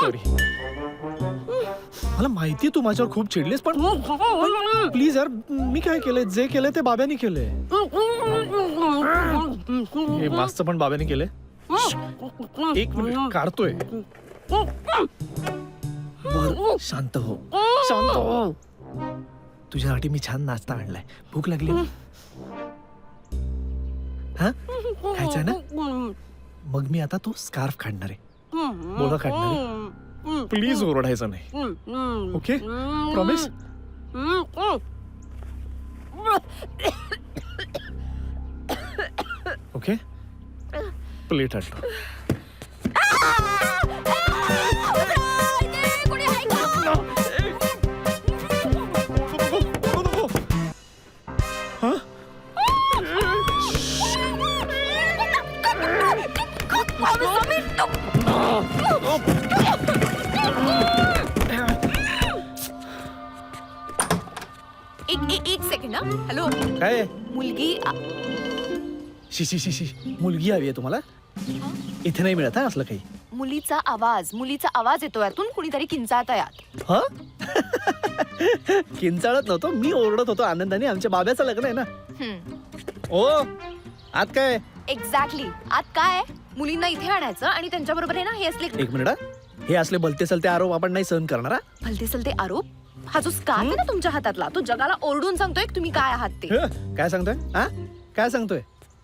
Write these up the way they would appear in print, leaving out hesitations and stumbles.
Sorry, मला माहिती तू माझ्यावर खूप चिडलीस, पण प्लीज यार, मी काय केलंय? जे केलंय ते बाब्याने केलंय. हे मास्तर पण बाब्याने केलंय. एक मिनिट काढतोय. बर, शांत हो, शांत हो. तुझ्यासाठी मी छान नाश्ता आणलाय. भूक लागली ना? हा, खायचंय ना? मग मी आता तो स्कार्फ काढणार आहे. बोला काढणार आहे. प्लीज ओरडायचं नाही. Okay, promise? ओके, प्लेट आणतो. एक सेकंड. हॅलो, काय? मुलगी शी, मुलगी हवी आहे तुम्हाला? इथे नाही मिळत असलं काही. मुलीचा आवाज येतो यातून. कुणीतरी किंचाळत यात. हा? किंचाळत नव्हतो मी, ओरडत होतो आनंदाने. आमच्या बाब्याचं लग्न आहे ना. ओ, आत काय? एक्झॅक्टली. आत काय? मुलींना इथे आणायचं आणि त्यांच्या बरोबर आहे ना हे असले. एक मिनिट, हे असले भलते सलते आरोप आपण नाही सहन करणार. भलते सलते आरोप? हा जो स्कार्फ आहे ना तुमच्या हातातला, तो जगाला ओरडून सांगतोय तुम्ही काय आहात ते. काय सांगतोय? हा, काय सांगतोय?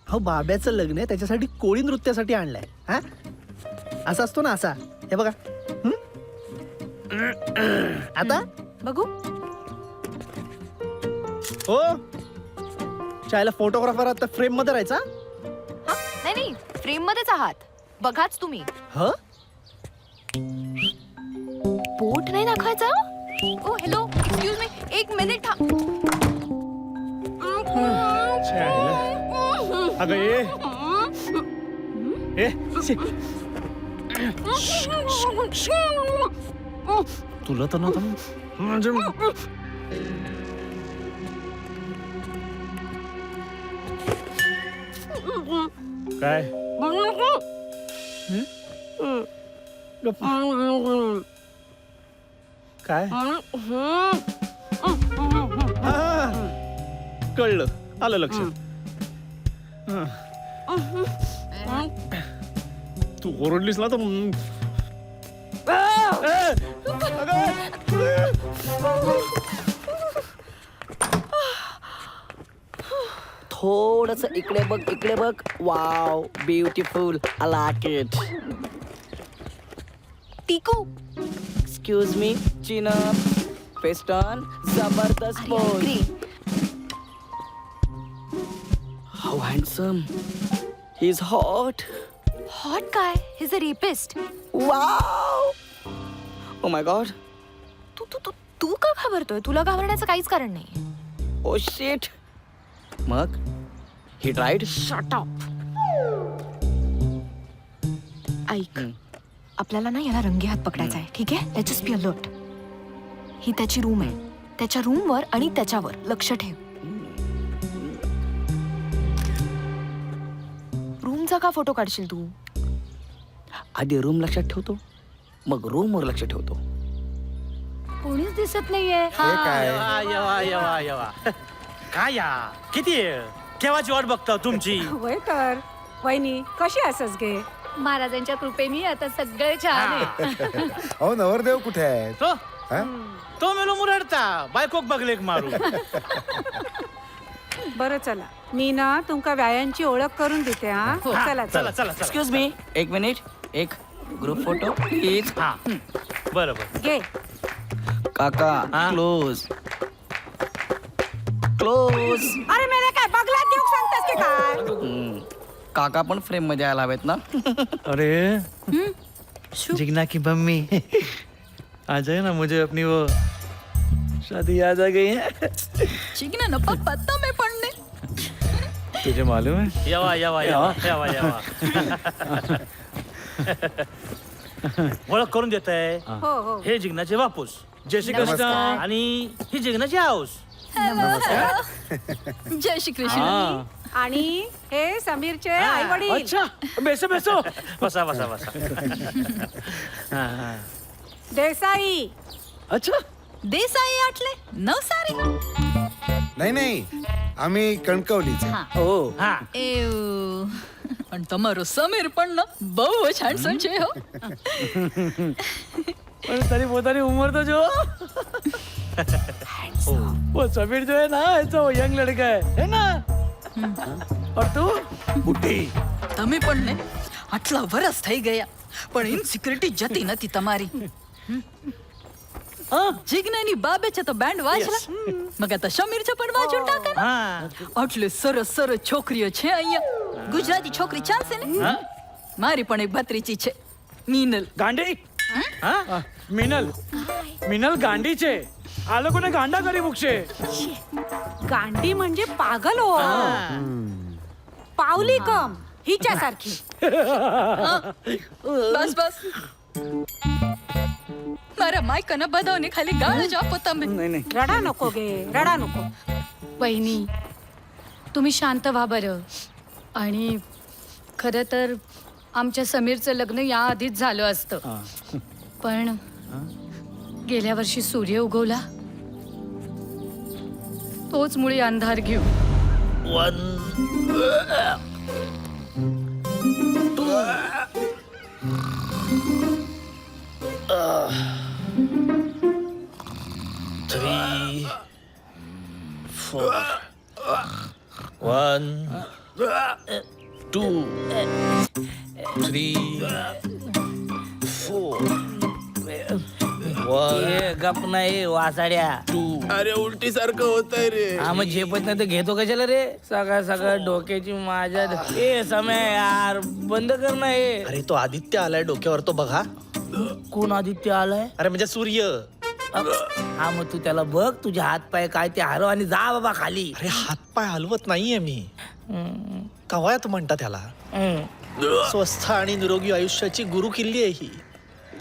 हो, बाब्याचं लग्न आहे, त्याच्यासाठी कोळी नृत्यासाठी आणलंय. हा, असा असतो ना, असा. हे बघा. आता बघू. हो, चायला फोटोग्राफर आता फ्रेम मध्ये राहायचा. हा, नाही, फ्रेम मध्येच आहात. बघाच तुम्ही. ह, बोट नाही दाखवायचं. ओ हॅलो, एक्सक्यूज मी, एक मिनिट. अगं ए शी. तुला तर नव्हतं म्हणजे. काय? काय? कळलं, आलं लक्षात. तू ओरडलीस ना तर थोडस इकडे बघ. Wow, beautiful. I like it. टिकू. Excuse me, chin up, face on, जबरदस्त pose. How handsome. He is hot. Hot काय? He is a rapist. Wow, oh my god. तू का घाबरतोय? तुला घाबरण्याचं काहीच कारण नाही. Oh shit. मग ही ट्राइड. Shut up. ऐक, आपल्याला ना याला रंगे हात पकडायचा आहे, ठीक आहे? Let's just be alert. ही त्याची रूम आहे. त्याच्या रूमवर आणि त्याच्यावर लक्ष ठेव. रूमचा का फोटो काढशील तू? आधी रूम लक्षात ठेवतो, मग रूमवर लक्ष ठेवतो. कोणीच दिसत नाहीये. येवा काय या? किती केव्हाची वाट बघता तुमची? वय तर वहिनी कशी असस गे? महाराजांच्या कृपेने आता सगळं छान आहे. अहो, नवरदेव कुठे आहे? तो मेलो मुरडता बायकोक बघलेक मारू. बरं चला, मी ना तुमका व्यायांची ओळख करून देते. हा, चला चला चला एक्सक्यूज मी, एक मिनिट. एक ग्रुप फोटो प्लीज. हा, बरोबर. घे. काका, हा? क्लोज. अरे मेरे काय बगलात देऊ सांगतास की काय? काका पण फ्रेम मध्ये आला हवेत ना. अरे जिगना की मम्मी आ जाए ना, मुझे अपनी वो शादी याद आ गई है. चिकना न पत्ता में पडणे. तुझे मालूम है? यवा ओळख करून देत आहे. हो हो. हे जिग्नाचे बापूस, जय श्री कृष्ण. नमस्कार. आणि ही जिग्नाची हाऊस. जय श्री कृष्ण. आणि हे समीरचे आई वडील. अच्छा बेसो बेसो बसा बसा बसा देसाई. अच्छा देसाई आटले नवसारी. नाही आम्ही कणकवलीचे. ओ हा એવ પણ તમારો સમીર પણ ન બહુ જ હેન્ડસમ છે હો. पर तेरी पोतानी उम्र तो जो वो समीर जो है ना ऐसा वो यंग लड़का है ना. और तू बुड्ढी. તમે પણ ને આટલા વરસ થઈ ગયા પણ ઇનસિક્યુરિટી જતી નથી તમારી. જીજ્ઞાની બાબે છે તો બેન્ડ વાજલા મગર તો સમીર છે પણ વાજું ટાકે ને. हाँ આટલે સરસ સરસ છોકરીઓ છે અહીંયા. ગુજરાતી છોકરી ચાલશે ને. મારી પણ એક ભત્રીજી છે મીનલ. गांडी हाँ मिनल मिनल गांडी छे. આ લોકોને ગાંડા કરી મૂકશે. गांडी म्हणजे पागल हो. पावली कम हिच्यासारखी. બસ બસ મારા માયકાના બધાને ખાલી ગાળો જ આપો તમે. रडा नको गे रडा नको. वहिनी तुम्ही शांत व्हा बरं. आणि खरं तर आमच्या समीरचं लग्न याआधीच झालं असतं पण गेल्या वर्षी सूर्य उगवला तोच मुळे अंधार घेऊ. 1 2 3 4 1 2 3 4 गप नाही वासाड्या. 2 अरे उलटी सारखं होत आहे रे. हा मग झेपत नाही तर घेतो कशाला रे. सगळं सगळं डोक्याची माझ्या ए समय यार बंद कर ना हे. अरे तो आदित्य आलाय डोक्यावर तो बघा. कोण आदित्य आलाय. अरे म्हणजे सूर्य. हा मग तू त्याला बघ तुझे हात पाय काय ते हरव आणि जा बाबा खाली. अरे हातपाय हलवत नाहीये मी. कवायत म्हणता त्याला. स्वस्थ आणि निरोगी आयुष्याची गुरु किल्ली आहे ही.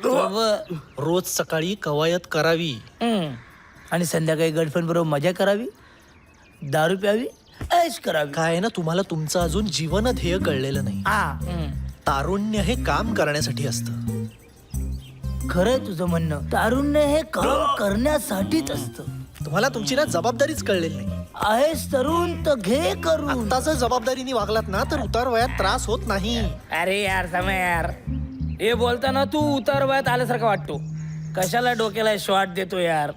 रोज सकाळी कवायत करावी आणि संध्याकाळी गर्लफ्रेंड बरोबर मजा करावी, दारू प्यावी, ऐश करावी. काय आहे ना तुम्हाला तुमचं अजून जीवन ध्येय कळलेलं नाही. तारुण्य हे काम करण्यासाठी असतं. खरंय तुझं म्हणणं. तारुण्य हे काम करण्यासाठीच असतं. तुम्हाला तुमची ना जबाबदारीच कळलेली नाही. आहेस तरुण तर घे करून. आता जर जबाबदारीने वागलात ना तर उतार वयात त्रास होत नाही. अरे यार समय यार हे बोलताना तू उतार वयात आल्यासारखं वाटतो. कशाला डोक्याला शॉट देतो यार.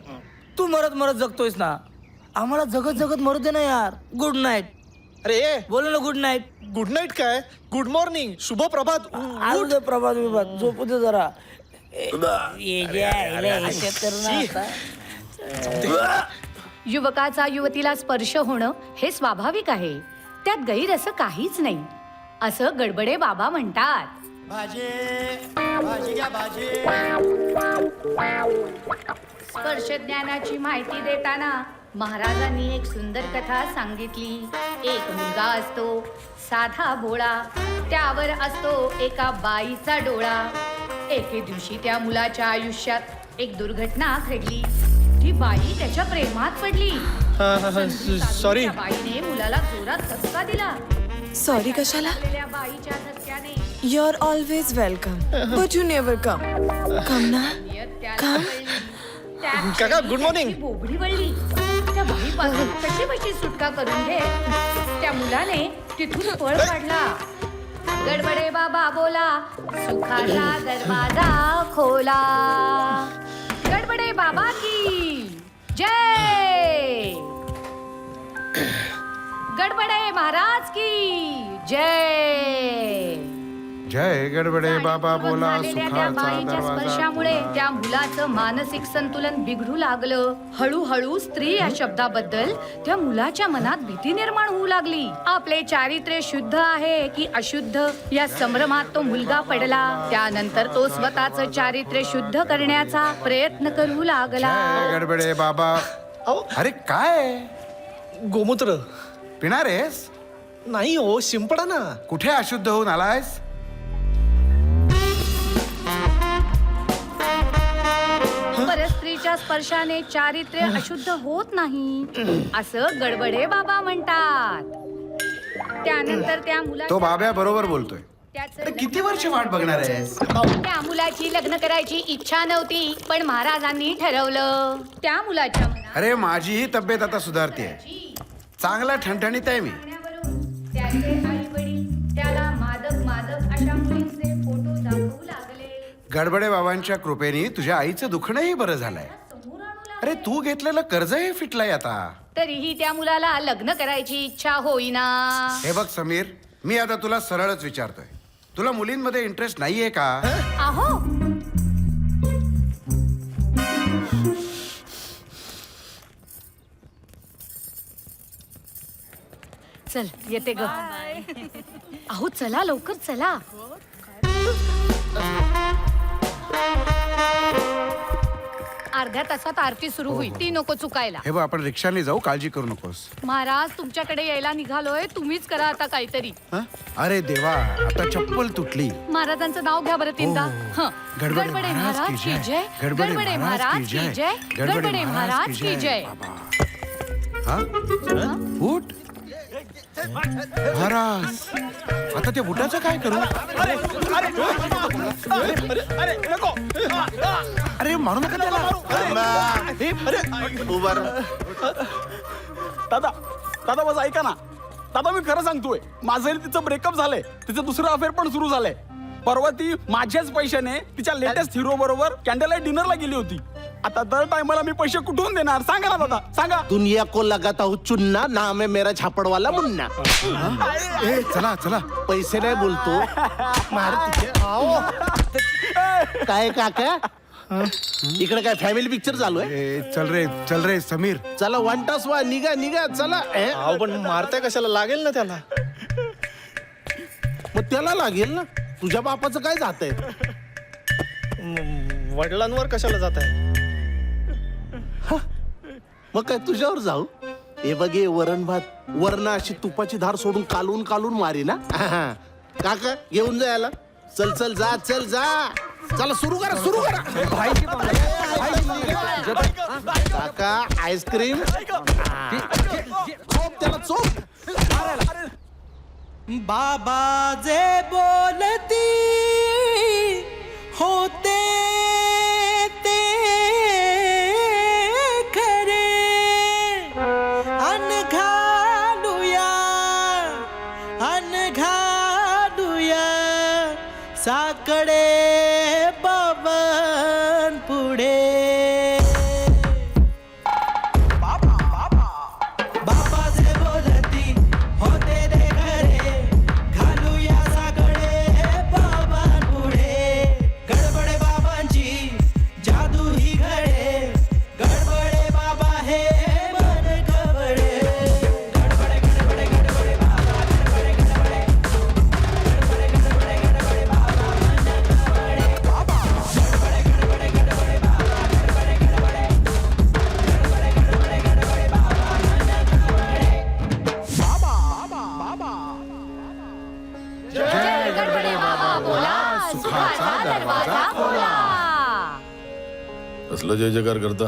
तू मरत मरत जगतोयस ना. आम्हाला जगत जगत मरू दे ना यार. Good night. अरे बोल ना गुड नाईट. गुड नाईट काय गुड मॉर्निंग शुभ प्रभात. आलू दे प्रभात विभात झोपू दे जरा. ये जे आहे, हे करू ना. युवकाचा युवतीला स्पर्श होणं हे स्वाभाविक आहे. त्यात गैर असं काहीच नाही असं गडबडे बाबा म्हणतात. स्पर्श ज्ञानाची माहिती देताना महाराजांनी एक सुंदर कथा सांगितली. एक मुलगा असतो साधा भोळा, त्यावर असतो एका बाईचा डोळा. एके दिवशी त्या मुलाच्या आयुष्यात एक दुर्घटना घडली. ती बाई त्याच्या प्रेमात पडली. सॉरी. त्या बाईने मुलाला जोरात धक्का दिला. सॉरी कशाला? बाईच्या धक्क्याने you are always welcome but you never come. Come ना. कम. काका गुड मॉर्निंग. बोबडी वळली. त्या बाईपासून कशी बशी सुटका करून घे. त्या मुलाने तिथून पळ काढला. गडबडे बाबा बोला सुखाचा दरवाजा खोला. गडबडे बाबा की जय. गडबडे महाराज की जय. जय गडबडे बाबा बोला झालेल्या त्या सुखाचा बाईच्या दरवाजा. स्पर्शामुळे त्या मुलाचं मानसिक संतुलन बिघडू लागलं. हळूहळू स्त्री या शब्दाबद्दल त्या मुलाच्या मनात भीती निर्माण होऊ लागली. आपले चारित्र्य शुद्ध आहे की अशुद्ध या संभ्रमात तो मुलगा पडला. त्यानंतर तो स्वतःचं चारित्र्य शुद्ध करण्याचा प्रयत्न करू लागला. जय गडबडे बाबा. अरे काय गोमूत्र पिणार आहेस? नाही हो शिंपडा ना. कुठे अशुद्ध होऊन आलायस? परस्त्रीच्या स्त्रीच्या स्पर्शाने चारित्र्य अशुद्ध होत नाही असं गडबडे बाबा म्हणतात. त्यानंतर त्या तो मुलाच्या बाब्या बरोबर बोलतोय. त्याचं अरे किती वर्ष वाट बघणार आहेस? त्या मुलाची लग्न करायची इच्छा नव्हती, पण महाराजांनी ठरवलं. त्या मुलाच्या मनात अरे माझीही तब्येत आता सुधारते. चांगला ठणठणीत आहे मी. त्याचे आई-वडील त्याला मादक मादक अशा मुलींचे फोटो दाखवू लागले. गडबडे बाबांच्या कृपेने तुझ्या आईचं दुखणंही बरं झालंय. समोर आणू लागले. अरे तू घेतलेलं कर्जही फिटलंय आता. तरीही त्या मुलाला लग्न करायची इच्छा होईना. हे बघ समीर, मी आता तुला सरळच विचारतोय, तुला मुलींमध्ये इंटरेस्ट नाहीये का? आहो, चल येते ग. अहो चला लवकर चला. अर्ध्या तासात आरती सुरू होईल, ती नको चुकायला. हे बघ, आपण रिक्षाने जाऊ, काळजी करू नकोस. महाराज तुमच्याकडे यायला निघालोय, तुम्हीच करा आता काहीतरी. हं? अरे देवा, आता चप्पल तुटली. महाराजांचं नाव घ्या बरं तीनदा. हं. गडबडे गडबडे महाराज की जय. गडबडे महाराज की जय. गडबडे महाराज की जय. हा? बूट? महाराज, आता त्या बुटाचं काय करू? अरे मारू नका त्याला. दादा दादा बस ऐका ना दादा, मी खरं सांगतोय, माझं आणि तिचं ब्रेकअप झालंय. तिचं दुसरं अफेअर पण सुरू झालंय. परवा ती माझ्याच पैशाने तिच्या लेटेस्ट हिरो बरोबर कॅन्डल लाईट डिनरला गेली होती. आता दर टायमाला मी पैसे कुठून देणार सांगा ना दादा, सांगा. दुनिया को लगाता हूँ चुन्ना, नाम है मेरा झापड़वाला मुन्ना. ए, चला चला. पैसे नाही बोलतो. काय काका, इकडे काय फॅमिली पिक्चर चालू आहे? ए, चल रे समीर. चला वन तास वा, निघा निघा चला. अहो पण मारताय कशाला, लागेल ना त्याला. मग त्याला लागेल ना, तुझ्या बापाचं काय जात आहे? वडिलांवर कशाला जात आहे? मग काय तुझ्यावर जाऊ? हे बघे वरण भात, वरण अशी तुपाची धार सोडून कालून कालून मारी ना. काका घेऊन जा याला. चल चल जा, चल जा. चला सुरू करा, सुरू करा. काका आईस्क्रीम चोप त्याला, चोप. बाबा जे बोलती होते ते खरे, अन घालूया साकडे बाबां पुढे. बाबा जे बोलती होते ते खरे, घालूया साकडे बाबां पुढे. गडबडे बाबांची जादू ही घडे, गडबडे बाबा हे मन गडबडे. गडबडे गडबडे गडबडे बाबा, गडबडे गडबडे गडबडे गडबडे गडबडे बाबा मन गडबडे. बाबा गडबडे गडबडे गडबडे बाबा, गडबडे गडबडे गडबडे गडबडे गडबडे बाबा मन गडबडे. बाबा बाबा जय गडबडे बाबा बोला, सुखाचा दरवाजा खोला. कसलं जय जयकार करता?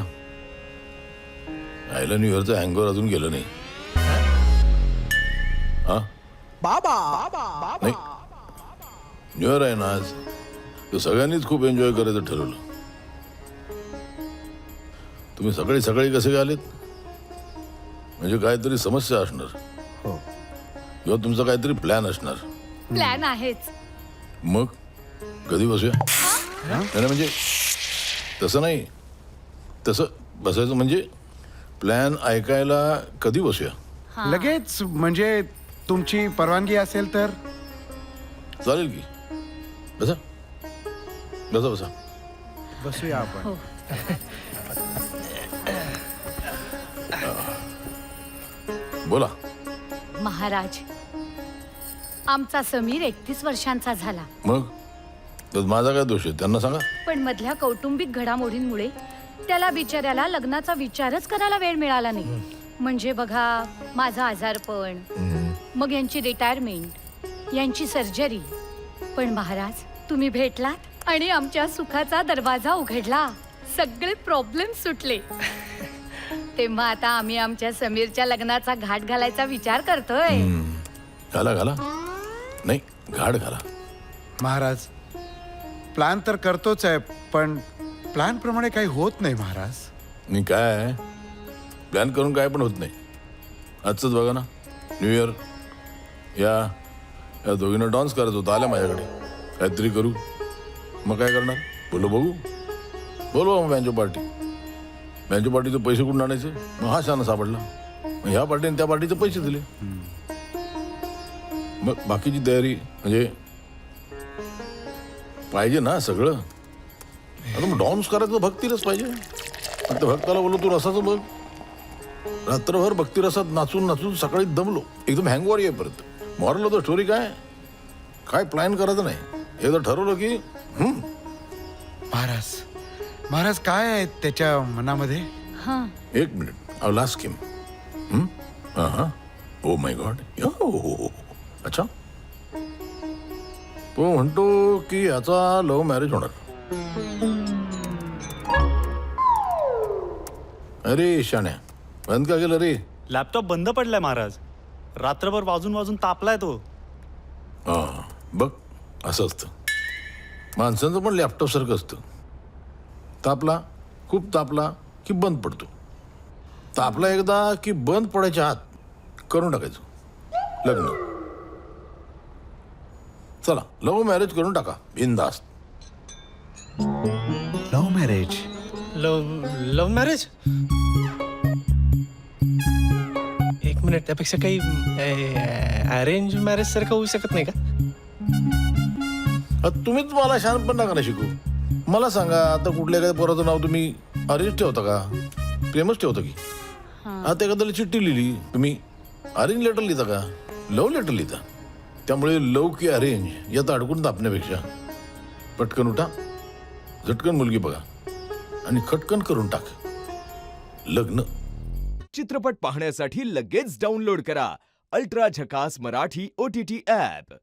आयला न्यू इयरचं हँगओव्हर अजून गेलं नाही. हा नाही, न्यू इयर आहे ना आज, तर सगळ्यांनीच खूप एन्जॉय करायचं ठरवलं. तुम्ही सकाळी सकाळी कसे काय आलेत? म्हणजे काहीतरी समस्या असणार किंवा तुमचा काहीतरी प्लॅन असणार. प्लॅन आहेच. मग कधी बसूया? नाही म्हणजे तसं नाही, तसं बसायचं म्हणजे प्लॅन ऐकायला कधी बसूया? लगेच म्हणजे तुमची परवानगी असेल तर. चालेल की. बसा बसा बसा. बसूया आपण. बोला. महाराज, आमचा समीर 31 वर्षांचा झाला, मग त्यात माझा काय दोष आहे? त्यांना सांगा. पण मधल्या कौटुंबिक घडामोडींमुळे त्याला बिचाऱ्याला लग्नाचा विचारच करायला वेळ मिळाला नाही. म्हणजे बघा, माझं आजारपण, मग यांची रिटायरमेंट, यांची सर्जरी. पण महाराज तुम्ही भेटलात आणि आमच्या सुखाचा दरवाजा उघडला. सगळे प्रॉब्लेम सुटले. तेव्हा आता आम्ही आमच्या समीरच्या लग्नाचा घाट घालायचा विचार करतोय. घाला घाला, नाही घाट घाला. महाराज प्लॅन तर करतोच आहे, पण प्लॅन प्रमाणे काही होत नाही महाराज. मी काय प्लॅन करून काय पण होत नाही. आजच बघा ना, न्यू इयर या दोघींना डान्स करायचं होतं, आल्या माझ्याकडे काहीतरी करू. मग काय करणार, बोलो बघू, बोलवा मग बँजो पार्टीचे पैसे कुठून आणायचे. मग हा शाना सापडला, मग ह्या पार्टीने त्या पार्टीचे पैसे दिले. मग बाकीची तयारी म्हणजे पाहिजे ना सगळं. आता मग डान्स करायचं भक्तीरस पाहिजे. फक्त भक्ताला बोललो तू रसाचं बघ. रात्रभर भक्ती रसात नाचून नाचून सकाळी दमलो, एकदम हँगओव्हर येईपर्यंत. मॉरल होतं स्टोरी काय प्लॅन करायचं नाही. एकदा ठरवलं की महाराज महाराज काय आहे त्याच्या मनामध्ये? एक minute, I will ask him. O my God, अच्छा. तो म्हणतो की याचा लव्ह मॅरेज होणार. अरे शाण्या, बंद का केलं रे? लॅपटॉप बंद पडलाय महाराज, रात्रभर वाजून वाजून तापलाय तो. हा बघ, असं असतं माणसांचं पण लॅपटॉप सारखं असतं. खूप तापला की बंद पडतो. तापला एकदा की बंद पडायच्या आत करून टाकायचं लग्न. चला लव्ह मॅरेज करून टाका बिनधास्त. Love marriage? Love marriage? एक मिनिट, त्यापेक्षा काही अरेंज मॅरेज सारखं होऊ शकत नाही का? तुम्हीच मला शहाणपण नका ना शिकू. मला सांगा, आता कुठल्या एखाद्या पोराचं नाव तुम्ही अरेंज ठेवता का, प्रेमच ठेवता की? आता एखाद्याला चिठ्ठी लिहिली तुम्ही, अरेंज लेटर लिहिता का, लव्ह लेटर लिहिता? त्यामुळे लव की अरेंज यात अडकून तापण्यापेक्षा पटकन उठा, झटकन मुलगी बघा आणि खटकन करून टाक लग्न. चित्रपट पाहण्यासाठी लगेच डाउनलोड करा अल्ट्रा झकास मराठी OTT ॲप.